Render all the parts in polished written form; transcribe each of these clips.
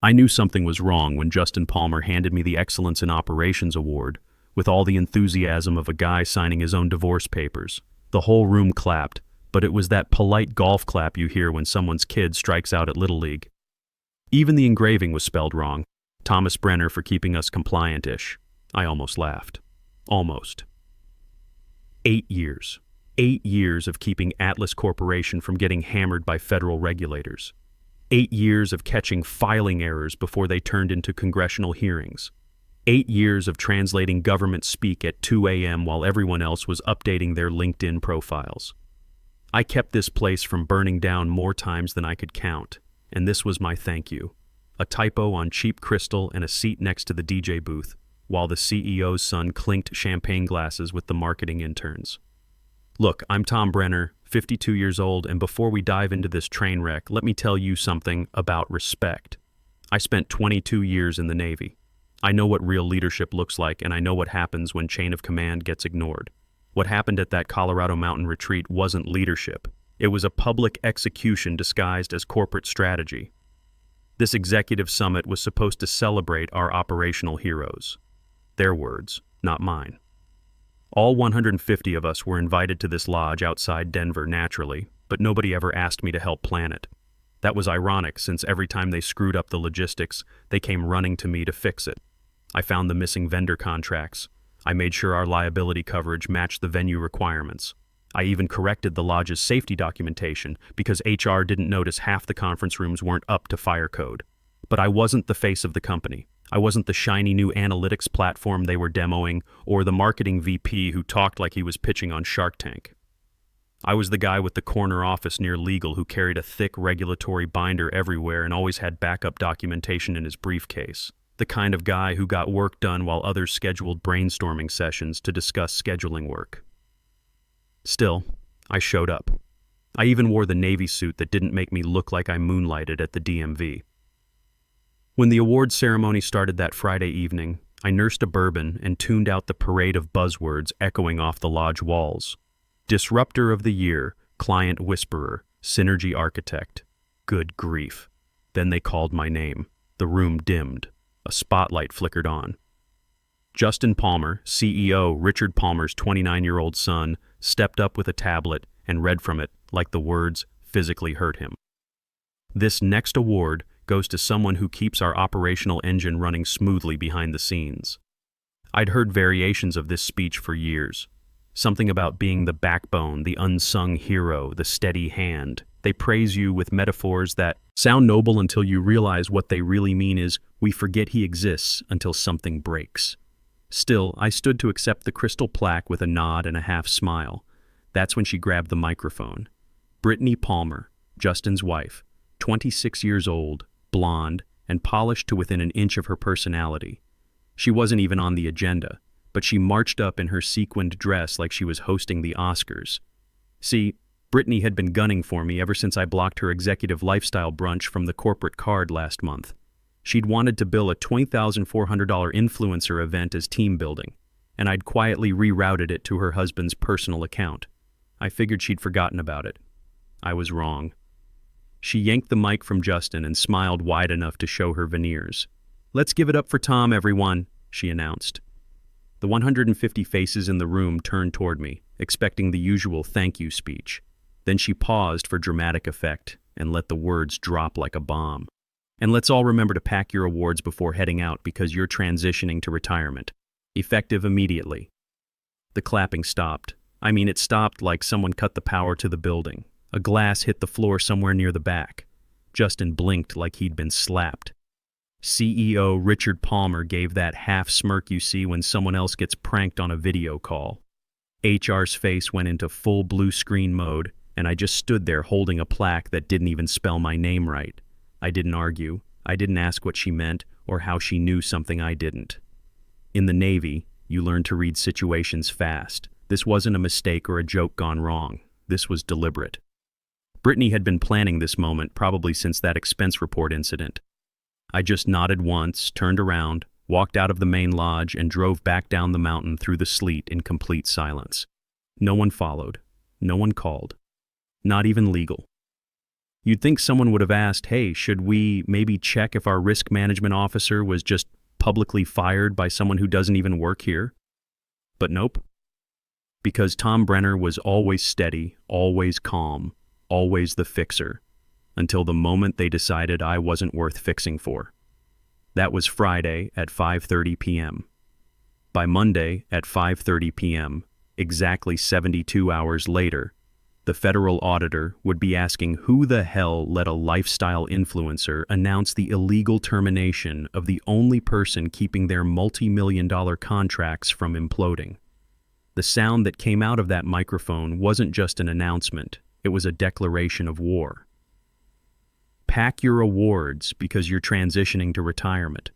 I knew something was wrong when Justin Palmer handed me the Excellence in Operations Award, with all the enthusiasm of a guy signing his own divorce papers. The whole room clapped, but it was that polite golf clap you hear when someone's kid strikes out at Little League. Even the engraving was spelled wrong. Thomas Brenner for keeping us compliant-ish. I almost laughed. Almost. 8 years. 8 years of keeping Atlas Corporation from getting hammered by federal regulators. 8 years of catching filing errors before they turned into congressional hearings. 8 years of translating government speak at 2 a.m. while everyone else was updating their LinkedIn profiles. I kept this place from burning down more times than I could count, and this was my thank you. A typo on cheap crystal and a seat next to the DJ booth, while the CEO's son clinked champagne glasses with the marketing interns. Look, I'm Tom Brenner, 52 years old, and before we dive into this train wreck, let me tell you something about respect. I spent 22 years in the Navy. I know what real leadership looks like, and I know what happens when chain of command gets ignored. What happened at that Colorado mountain retreat wasn't leadership. It was a public execution disguised as corporate strategy. This executive summit was supposed to celebrate our operational heroes. Their words, not mine. All 150 of us were invited to this lodge outside Denver naturally, but nobody ever asked me to help plan it. That was ironic, since every time they screwed up the logistics, they came running to me to fix it. I found the missing vendor contracts. I made sure our liability coverage matched the venue requirements. I even corrected the lodge's safety documentation because HR didn't notice half the conference rooms weren't up to fire code. But I wasn't the face of the company. I wasn't the shiny new analytics platform they were demoing or the marketing VP who talked like he was pitching on Shark Tank. I was the guy with the corner office near legal who carried a thick regulatory binder everywhere and always had backup documentation in his briefcase. The kind of guy who got work done while others scheduled brainstorming sessions to discuss scheduling work. Still, I showed up. I even wore the Navy suit that didn't make me look like I moonlighted at the DMV. When the award ceremony started that Friday evening, I nursed a bourbon and tuned out the parade of buzzwords echoing off the lodge walls. Disruptor of the Year, Client Whisperer, Synergy Architect. Good grief. Then they called my name. The room dimmed. A spotlight flickered on. Justin Palmer, CEO Richard Palmer's 29-year-old son, stepped up with a tablet and read from it like the words physically hurt him. This next award goes to someone who keeps our operational engine running smoothly behind the scenes. I'd heard variations of this speech for years. Something about being the backbone, the unsung hero, the steady hand. They praise you with metaphors that sound noble until you realize what they really mean is, we forget he exists until something breaks. Still, I stood to accept the crystal plaque with a nod and a half smile. That's when she grabbed the microphone. Brittany Palmer, Justin's wife, 26 years old, blonde, and polished to within an inch of her personality. She wasn't even on the agenda, but she marched up in her sequined dress like she was hosting the Oscars. See, Brittany had been gunning for me ever since I blocked her executive lifestyle brunch from the corporate card last month. She'd wanted to bill a $20,400 influencer event as team building, and I'd quietly rerouted it to her husband's personal account. I figured she'd forgotten about it. I was wrong. She yanked the mic from Justin and smiled wide enough to show her veneers. "Let's give it up for Tom, everyone," she announced. The 150 faces in the room turned toward me, expecting the usual thank you speech. Then she paused for dramatic effect and let the words drop like a bomb. "And let's all remember to pack your awards before heading out because you're transitioning to retirement. Effective immediately." The clapping stopped. I mean, it stopped like someone cut the power to the building. A glass hit the floor somewhere near the back. Justin blinked like he'd been slapped. CEO Richard Palmer gave that half smirk you see when someone else gets pranked on a video call. HR's face went into full blue screen mode, and I just stood there holding a plaque that didn't even spell my name right. I didn't argue. I didn't ask what she meant or how she knew something I didn't. In the Navy, you learn to read situations fast. This wasn't a mistake or a joke gone wrong. This was deliberate. Brittany had been planning this moment probably since that expense report incident. I just nodded once, turned around, walked out of the main lodge, and drove back down the mountain through the sleet in complete silence. No one followed. No one called. Not even legal. You'd think someone would have asked, hey, should we maybe check if our risk management officer was just publicly fired by someone who doesn't even work here? But nope. Because Tom Brenner was always steady, always calm, always the fixer, until the moment they decided I wasn't worth fixing for. That was Friday at 5:30 p.m. By Monday at 5:30 p.m., exactly 72 hours later, the federal auditor would be asking who the hell let a lifestyle influencer announce the illegal termination of the only person keeping their multi-million-dollar contracts from imploding. The sound that came out of that microphone wasn't just an announcement, it was a declaration of war. Pack your awards because you're transitioning to retirement.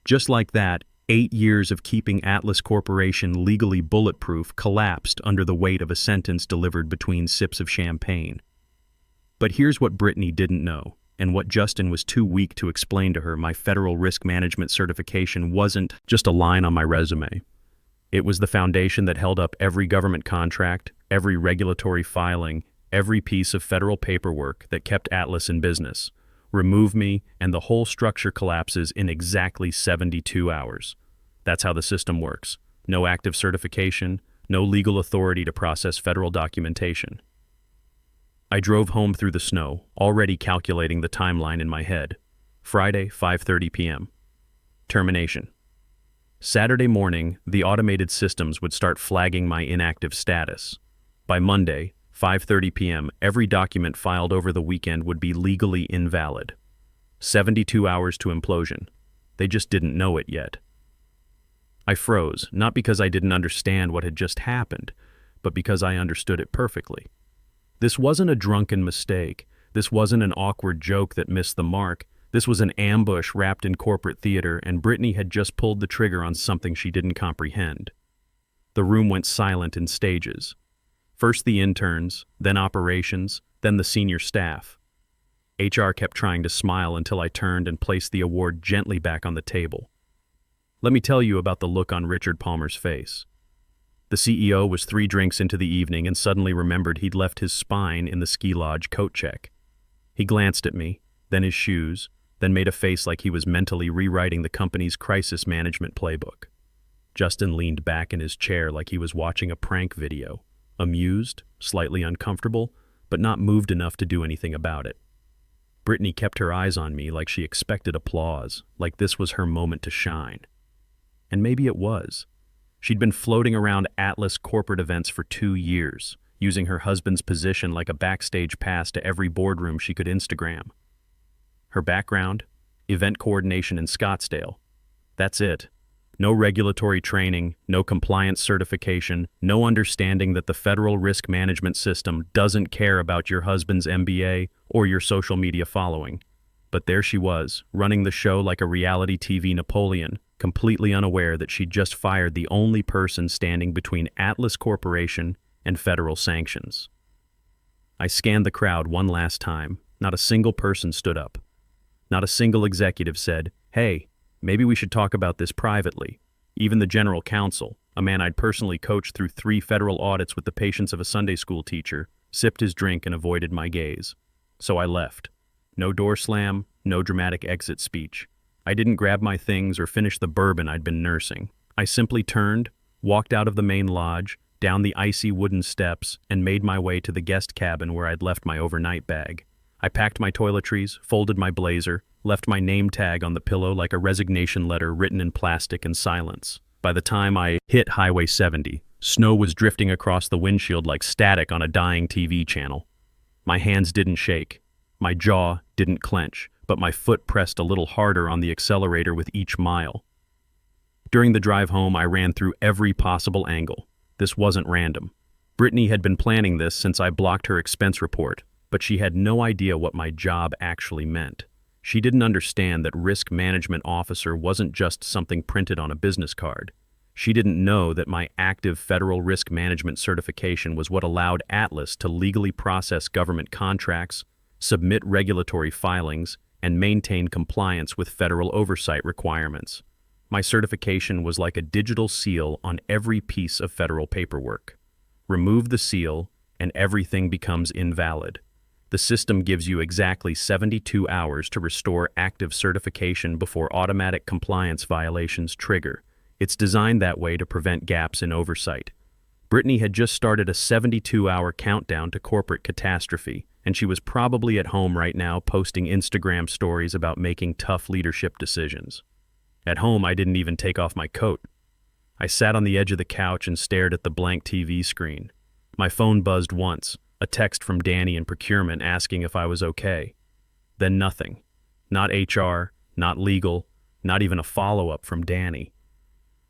Just like that, 8 years of keeping Atlas Corporation legally bulletproof collapsed under the weight of a sentence delivered between sips of champagne. But here's what Brittany didn't know, and what Justin was too weak to explain to her: my federal risk management certification wasn't just a line on my resume. It was the foundation that held up every government contract, every regulatory filing, every piece of federal paperwork that kept Atlas in business. Remove me, and the whole structure collapses in exactly 72 hours. That's how the system works. No active certification, no legal authority to process federal documentation. I drove home through the snow, already calculating the timeline in my head. Friday, 5:30 p.m. Termination. Saturday morning, the automated systems would start flagging my inactive status. By Monday, 5:30 p.m., every document filed over the weekend would be legally invalid. 72 hours to implosion. They just didn't know it yet. I froze, not because I didn't understand what had just happened, but because I understood it perfectly. This wasn't a drunken mistake. This wasn't an awkward joke that missed the mark. This was an ambush wrapped in corporate theater, and Brittany had just pulled the trigger on something she didn't comprehend. The room went silent in stages. First the interns, then operations, then the senior staff. HR kept trying to smile until I turned and placed the award gently back on the table. Let me tell you about the look on Richard Palmer's face. The CEO was 3 drinks into the evening and suddenly remembered he'd left his spine in the ski lodge coat check. He glanced at me, then his shoes, then made a face like he was mentally rewriting the company's crisis management playbook. Justin leaned back in his chair like he was watching a prank video, amused, slightly uncomfortable, but not moved enough to do anything about it. Brittany kept her eyes on me like she expected applause, like this was her moment to shine. And maybe it was. She'd been floating around Atlas corporate events for 2 years, using her husband's position like a backstage pass to every boardroom she could Instagram. Her background? Event coordination in Scottsdale. That's it. No regulatory training, no compliance certification, no understanding that the federal risk management system doesn't care about your husband's MBA or your social media following. But there she was, running the show like a reality TV Napoleon, completely unaware that she'd just fired the only person standing between Atlas Corporation and federal sanctions. I scanned the crowd one last time. Not a single person stood up. Not a single executive said, "Hey, maybe we should talk about this privately." Even the general counsel, a man I'd personally coached through 3 federal audits with the patience of a Sunday school teacher, sipped his drink and avoided my gaze. So I left. No door slam, no dramatic exit speech. I didn't grab my things or finish the bourbon I'd been nursing. I simply turned, walked out of the main lodge, down the icy wooden steps, and made my way to the guest cabin where I'd left my overnight bag. I packed my toiletries, folded my blazer, left my name tag on the pillow like a resignation letter written in plastic and silence. By the time I hit Highway 70, snow was drifting across the windshield like static on a dying TV channel. My hands didn't shake. My jaw didn't clench, but my foot pressed a little harder on the accelerator with each mile. During the drive home, I ran through every possible angle. This wasn't random. Brittany had been planning this since I blocked her expense report, but she had no idea what my job actually meant. She didn't understand that risk management officer wasn't just something printed on a business card. She didn't know that my active federal risk management certification was what allowed Atlas to legally process government contracts, submit regulatory filings, and maintain compliance with federal oversight requirements. My certification was like a digital seal on every piece of federal paperwork. Remove the seal, and everything becomes invalid. The system gives you exactly 72 hours to restore active certification before automatic compliance violations trigger. It's designed that way to prevent gaps in oversight. Brittany had just started a 72-hour countdown to corporate catastrophe, and she was probably at home right now posting Instagram stories about making tough leadership decisions. At home, I didn't even take off my coat. I sat on the edge of the couch and stared at the blank TV screen. My phone buzzed once, a text from Danny in procurement asking if I was okay. Then nothing. Not HR, not legal, not even a follow-up from Danny.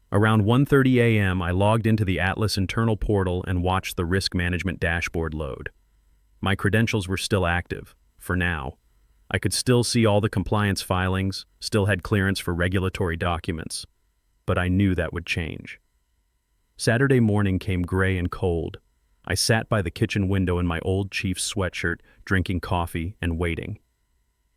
Around 1:30 a.m., I logged into the Atlas internal portal and watched the risk management dashboard load. My credentials were still active, for now. I could still see all the compliance filings, still had clearance for regulatory documents. But I knew that would change. Saturday morning came gray and cold. I sat by the kitchen window in my old Chiefs sweatshirt, drinking coffee and waiting.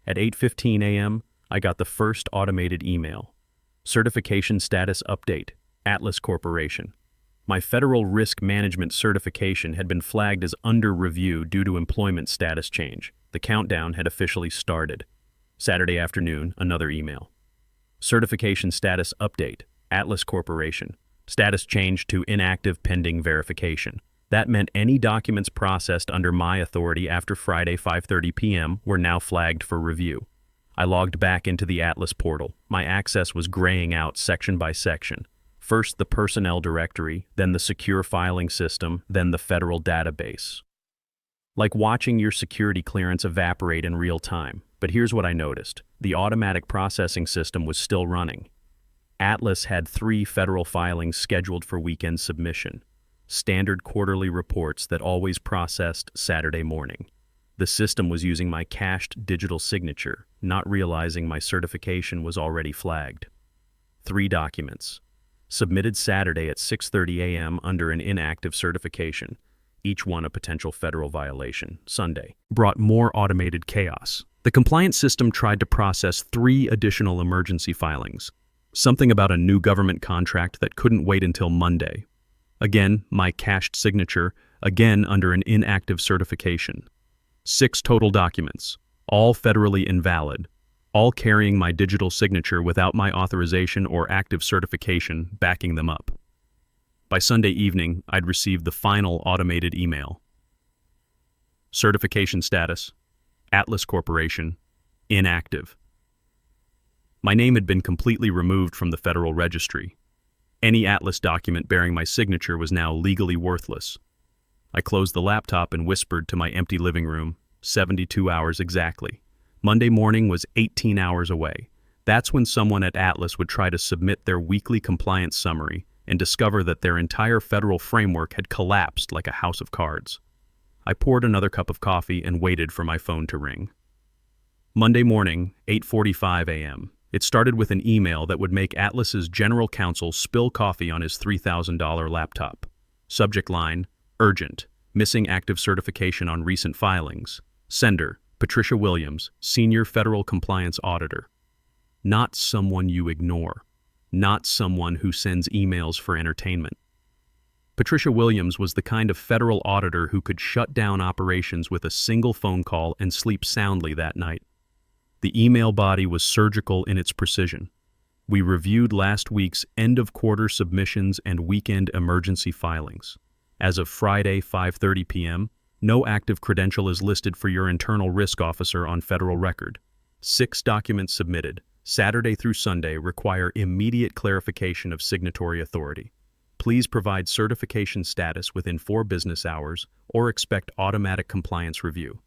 At 8:15 a.m., I got the first automated email. Certification status update, Atlas Corporation. My federal risk management certification had been flagged as under review due to employment status change. The countdown had officially started. Saturday afternoon, another email. Certification status update, Atlas Corporation. Status changed to inactive pending verification. That meant any documents processed under my authority after Friday 5:30 p.m. were now flagged for review. I logged back into the Atlas portal. My access was graying out section by section. First the personnel directory, then the secure filing system, then the federal database. Like watching your security clearance evaporate in real time. But here's what I noticed. The automatic processing system was still running. Atlas had 3 federal filings scheduled for weekend submission. Standard quarterly reports that always processed Saturday morning. The system was using my cached digital signature, not realizing my certification was already flagged. 3 documents. Submitted Saturday at 6:30 a.m. under an inactive certification, each one a potential federal violation. Sunday brought more automated chaos. The compliance system tried to process 3 additional emergency filings. Something about a new government contract that couldn't wait until Monday. Again, my cached signature, again under an inactive certification. 6 total documents, all federally invalid, all carrying my digital signature without my authorization or active certification backing them up. By Sunday evening, I'd received the final automated email. Certification status, Atlas Corporation, inactive. My name had been completely removed from the Federal Registry. Any Atlas document bearing my signature was now legally worthless. I closed the laptop and whispered to my empty living room, 72 hours exactly. Monday morning was 18 hours away. That's when someone at Atlas would try to submit their weekly compliance summary and discover that their entire federal framework had collapsed like a house of cards. I poured another cup of coffee and waited for my phone to ring. Monday morning, 8:45 a.m. It started with an email that would make Atlas's general counsel spill coffee on his $3,000 laptop. Subject line, urgent, missing active certification on recent filings. Sender, Patricia Williams, Senior Federal Compliance Auditor. Not someone you ignore. Not someone who sends emails for entertainment. Patricia Williams was the kind of federal auditor who could shut down operations with a single phone call and sleep soundly that night. The email body was surgical in its precision. We reviewed last week's end-of-quarter submissions and weekend emergency filings. As of Friday, 5:30 p.m., no active credential is listed for your internal risk officer on federal record. 6 documents submitted, Saturday through Sunday, require immediate clarification of signatory authority. Please provide certification status within 4 business hours or expect automatic compliance review.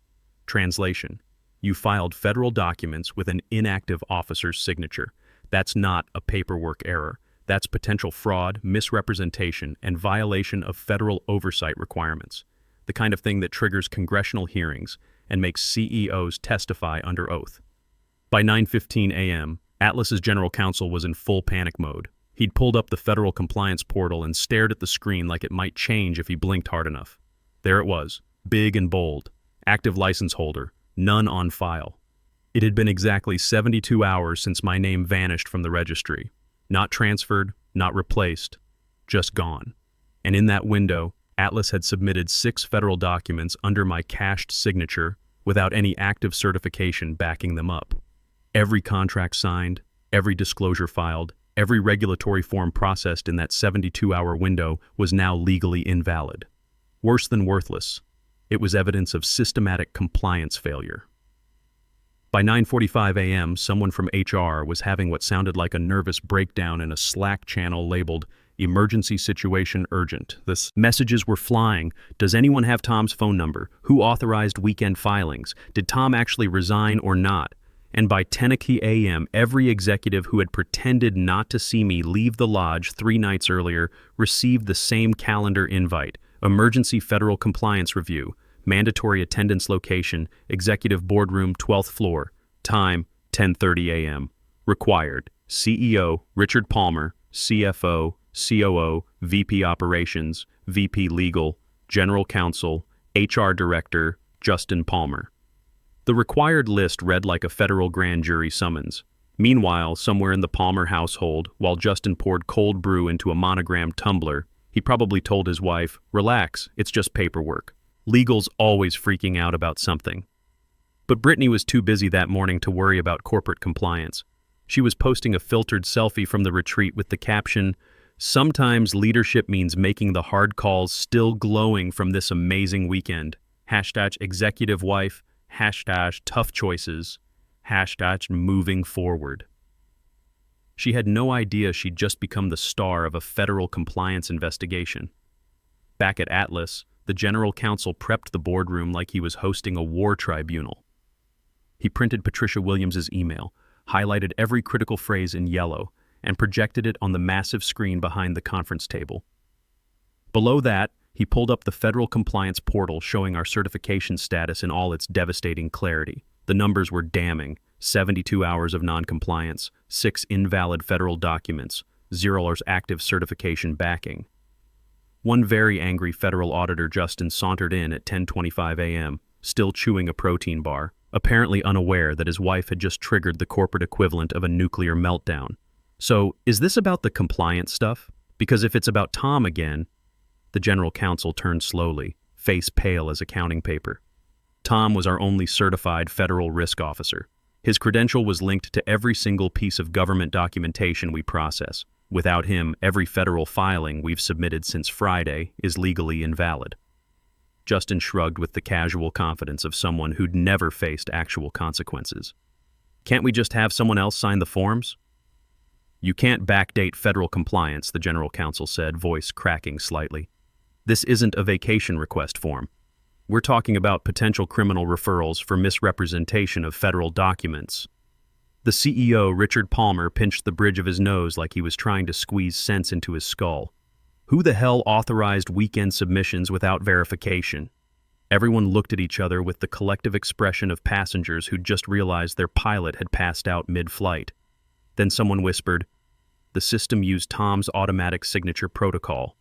Translation: you filed federal documents with an inactive officer's signature. That's not a paperwork error. That's potential fraud, misrepresentation, and violation of federal oversight requirements. The kind of thing that triggers congressional hearings and makes CEOs testify under oath. By 9:15 a.m., Atlas's general counsel was in full panic mode. He'd pulled up the federal compliance portal and stared at the screen like it might change if he blinked hard enough. There it was, big and bold. Active license holder, none on file. It had been exactly 72 hours since my name vanished from the registry. Not transferred, not replaced, just gone. And in that window, Atlas had submitted 6 federal documents under my cached signature without any active certification backing them up. Every contract signed, every disclosure filed, every regulatory form processed in that 72-hour window was now legally invalid. Worse than worthless, it was evidence of systematic compliance failure. By 9:45 a.m., someone from HR was having what sounded like a nervous breakdown in a Slack channel labeled "Emergency Situation Urgent." The messages were flying. Does anyone have Tom's phone number? Who authorized weekend filings? Did Tom actually resign or not? And by 10 a.m., every executive who had pretended not to see me leave the lodge 3 nights earlier received the same calendar invite: Emergency Federal Compliance Review, mandatory attendance location, executive boardroom, 12th floor, time 10:30 a.m. Required: CEO Richard Palmer, CFO, COO, VP Operations, VP Legal, General Counsel, HR Director Justin Palmer. The required list read like a federal grand jury summons. Meanwhile, somewhere in the Palmer household, while Justin poured cold brew into a monogrammed tumbler, he probably told his wife, "Relax, it's just paperwork." Legal's always freaking out about something. But Brittany was too busy that morning to worry about corporate compliance. She was posting a filtered selfie from the retreat with the caption, "Sometimes leadership means making the hard calls, still glowing from this amazing weekend. #executive wife, #tough choices, #moving forward." She had no idea she'd just become the star of a federal compliance investigation. Back at Atlas, the general counsel prepped the boardroom like he was hosting a war tribunal. He printed Patricia Williams's email, highlighted every critical phrase in yellow, and projected it on the massive screen behind the conference table. Below that, he pulled up the federal compliance portal showing our certification status in all its devastating clarity. The numbers were damning: 72 hours of non-compliance, 6 invalid federal documents, 0 active certification backing. One very angry federal auditor, Justin, sauntered in at 10:25 a.m., still chewing a protein bar, apparently unaware that his wife had just triggered the corporate equivalent of a nuclear meltdown. "So, is this about the compliance stuff? Because if it's about Tom again..." The general counsel turned slowly, face pale as accounting paper. Tom was our only certified federal risk officer. His credential was linked to every single piece of government documentation we process. Without him, every federal filing we've submitted since Friday is legally invalid. Justin shrugged with the casual confidence of someone who'd never faced actual consequences. "Can't we just have someone else sign the forms?" "You can't backdate federal compliance," the general counsel said, voice cracking slightly. "This isn't a vacation request form. We're talking about potential criminal referrals for misrepresentation of federal documents." The CEO, Richard Palmer, pinched the bridge of his nose like he was trying to squeeze sense into his skull. Who the hell authorized weekend submissions without verification? Everyone looked at each other with the collective expression of passengers who'd just realized their pilot had passed out mid-flight. Then someone whispered, "The system used Tom's automatic signature protocol."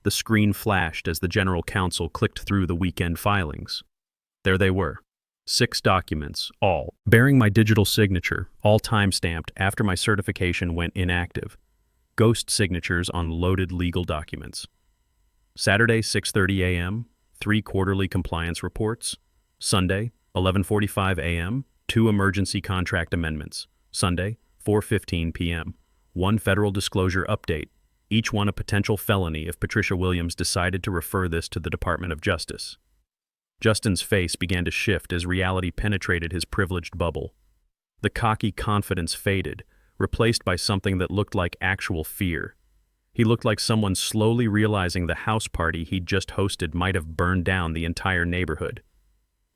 The screen flashed as the general counsel clicked through the weekend filings. There they were. 6 documents, all bearing my digital signature, all time-stamped after my certification went inactive. Ghost signatures on loaded legal documents. Saturday, 6:30 a.m., 3 quarterly compliance reports. Sunday, 11:45 a.m., 2 emergency contract amendments. Sunday, 4:15 p.m., 1 federal disclosure update, each one a potential felony if Patricia Williams decided to refer this to the Department of Justice. Justin's face began to shift as reality penetrated his privileged bubble. The cocky confidence faded, replaced by something that looked like actual fear. He looked like someone slowly realizing the house party he'd just hosted might have burned down the entire neighborhood.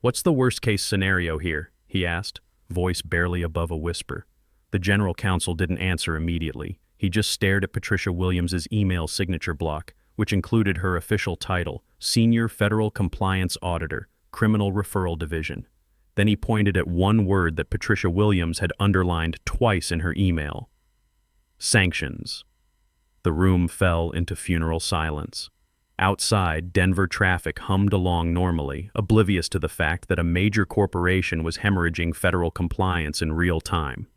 "What's the worst-case scenario here?" he asked, voice barely above a whisper. The general counsel didn't answer immediately. He just stared at Patricia Williams's email signature block, which included her official title, Senior Federal Compliance Auditor, Criminal Referral Division. Then he pointed at one word that Patricia Williams had underlined twice in her email: sanctions. The room fell into funeral silence. Outside, Denver traffic hummed along normally, oblivious to the fact that a major corporation was hemorrhaging federal compliance in real time.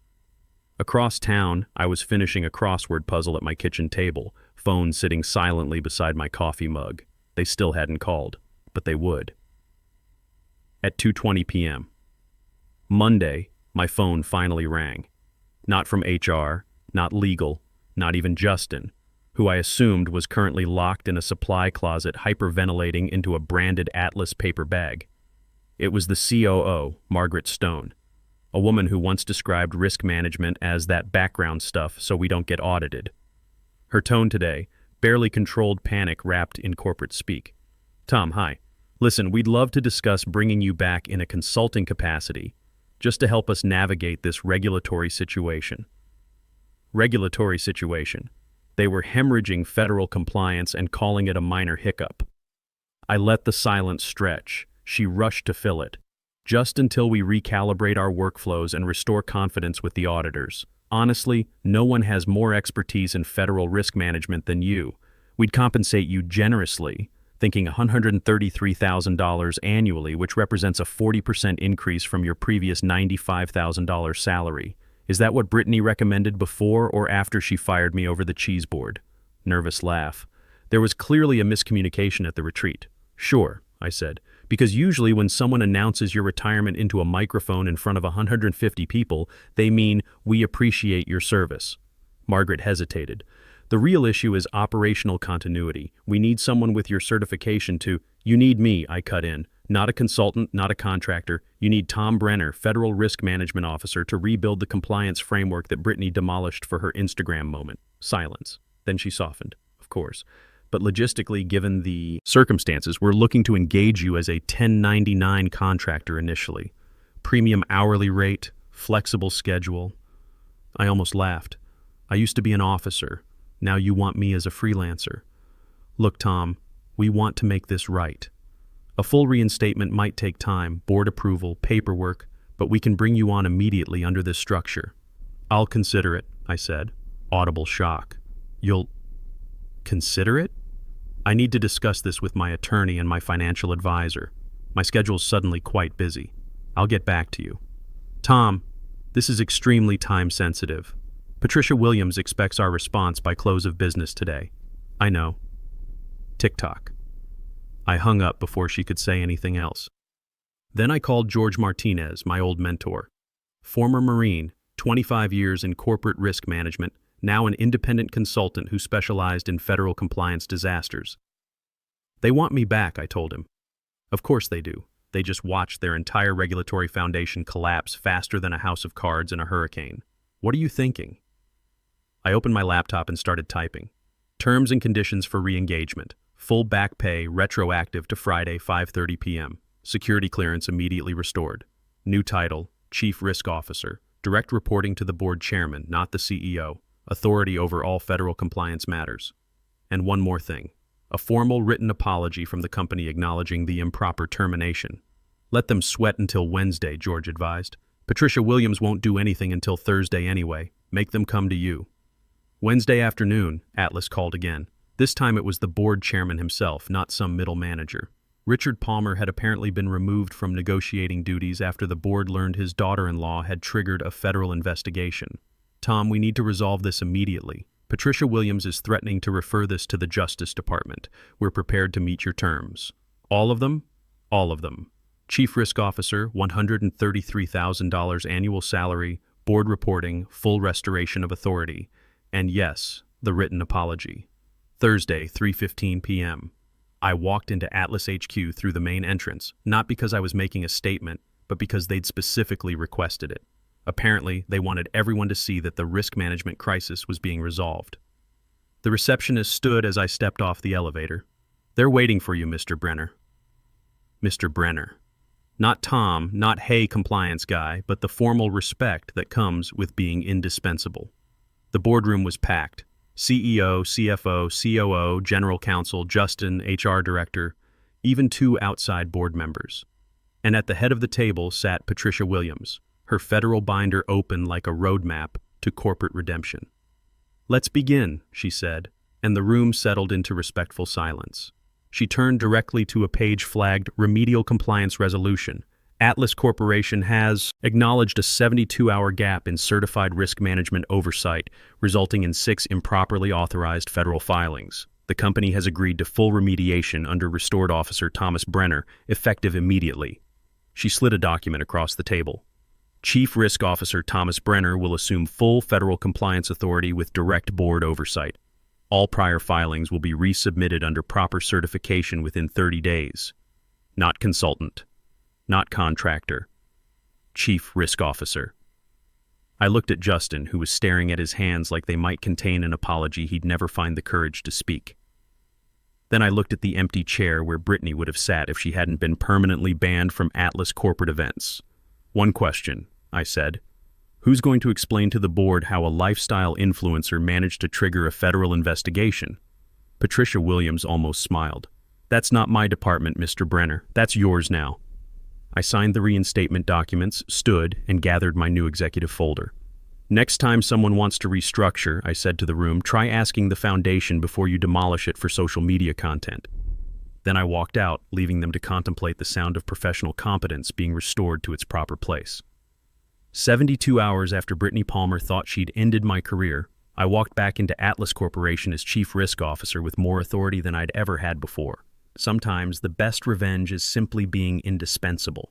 Across town, I was finishing a crossword puzzle at my kitchen table, phone sitting silently beside my coffee mug. They still hadn't called, but they would. at 2:20 p.m. Monday, my phone finally rang. Not from HR, not legal, not even Justin, who I assumed was currently locked in a supply closet hyperventilating into a branded Atlas paper bag. It was the COO, Margaret Stone, a woman who once described risk management as that background stuff so we don't get audited. Her tone today, barely controlled panic wrapped in corporate speak. Tom, hi. Listen, we'd love to discuss bringing you back in a consulting capacity, just to help us navigate this regulatory situation. Regulatory situation. They were hemorrhaging federal compliance and calling it a minor hiccup. I let the silence stretch. She rushed to fill it. Just until we recalibrate our workflows and restore confidence with the auditors. Honestly, no one has more expertise in federal risk management than you. We'd compensate you generously, thinking $133,000 annually, which represents a 40% increase from your previous $95,000 salary. Is that what Brittany recommended before or after she fired me over the cheese board? Nervous laugh. There was clearly a miscommunication at the retreat. Sure, I said, because usually when someone announces your retirement into a microphone in front of 150 people, they mean, we appreciate your service. Margaret hesitated. The real issue is operational continuity. We need someone with your certification to— You need me, I cut in. Not a consultant, not a contractor. You need Tom Brenner, Federal Risk Management Officer, to rebuild the compliance framework that Brittany demolished for her Instagram moment. Silence. Then she softened. Of course. But logistically, given the circumstances, we're looking to engage you as a 1099 contractor initially. Premium hourly rate, flexible schedule. I almost laughed. I used to be an officer. Now you want me as a freelancer. Look, Tom, we want to make this right. A full reinstatement might take time, board approval, paperwork, but we can bring you on immediately under this structure. I'll consider it, I said. Audible shock. You'll consider it? I need to discuss this with my attorney and my financial advisor. My schedule's suddenly quite busy. I'll get back to you. Tom, this is extremely time-sensitive. Patricia Williams expects our response by close of business today. I know. Tick-tock. I hung up before she could say anything else. Then I called George Martinez, my old mentor. Former Marine, 25 years in corporate risk management, now an independent consultant who specialized in federal compliance disasters. They want me back, I told him. Of course they do. They just watched their entire regulatory foundation collapse faster than a house of cards in a hurricane. What are you thinking? I opened my laptop and started typing. Terms and conditions for re-engagement. Full back pay, retroactive to Friday, 5:30 p.m. Security clearance immediately restored. New title, Chief Risk Officer. Direct reporting to the board chairman, not the CEO. Authority over all federal compliance matters. And one more thing. A formal written apology from the company acknowledging the improper termination. Let them sweat until Wednesday, George advised. Patricia Williams won't do anything until Thursday anyway. Make them come to you. Wednesday afternoon, Atlas called again. This time it was the board chairman himself, not some middle manager. Richard Palmer had apparently been removed from negotiating duties after the board learned his daughter-in-law had triggered a federal investigation. Tom, we need to resolve this immediately. Patricia Williams is threatening to refer this to the Justice Department. We're prepared to meet your terms. All of them? All of them. Chief Risk Officer, $133,000 annual salary, board reporting, full restoration of authority. And yes, the written apology. Thursday, 3:15 p.m. I walked into Atlas HQ through the main entrance, not because I was making a statement, but because they'd specifically requested it. Apparently, they wanted everyone to see that the risk management crisis was being resolved. The receptionist stood as I stepped off the elevator. They're waiting for you, Mr. Brenner. Mr. Brenner. Not Tom, not hey compliance guy, but the formal respect that comes with being indispensable. The boardroom was packed. CEO, CFO, COO, General Counsel, Justin, HR Director, even 2 outside board members. And at the head of the table sat Patricia Williams, her federal binder open like a roadmap to corporate redemption. Let's begin, she said, and the room settled into respectful silence. She turned directly to a page flagged Remedial Compliance Resolution. Atlas Corporation has acknowledged a 72-hour gap in certified risk management oversight, resulting in 6 improperly authorized federal filings. The company has agreed to full remediation under Restored Officer Thomas Brenner, effective immediately. She slid a document across the table. Chief Risk Officer Thomas Brenner will assume full federal compliance authority with direct board oversight. All prior filings will be resubmitted under proper certification within 30 days. Not consultant. Not contractor. Chief Risk Officer. I looked at Justin, who was staring at his hands like they might contain an apology he'd never find the courage to speak. Then I looked at the empty chair where Brittany would have sat if she hadn't been permanently banned from Atlas corporate events. One question, I said. Who's going to explain to the board how a lifestyle influencer managed to trigger a federal investigation? Patricia Williams almost smiled. That's not my department, Mr. Brenner. That's yours now. I signed the reinstatement documents, stood, and gathered my new executive folder. Next time someone wants to restructure, I said to the room, try asking the foundation before you demolish it for social media content. Then I walked out, leaving them to contemplate the sound of professional competence being restored to its proper place. 72 hours after Brittany Palmer thought she'd ended my career, I walked back into Atlas Corporation as Chief Risk Officer with more authority than I'd ever had before. Sometimes the best revenge is simply being indispensable.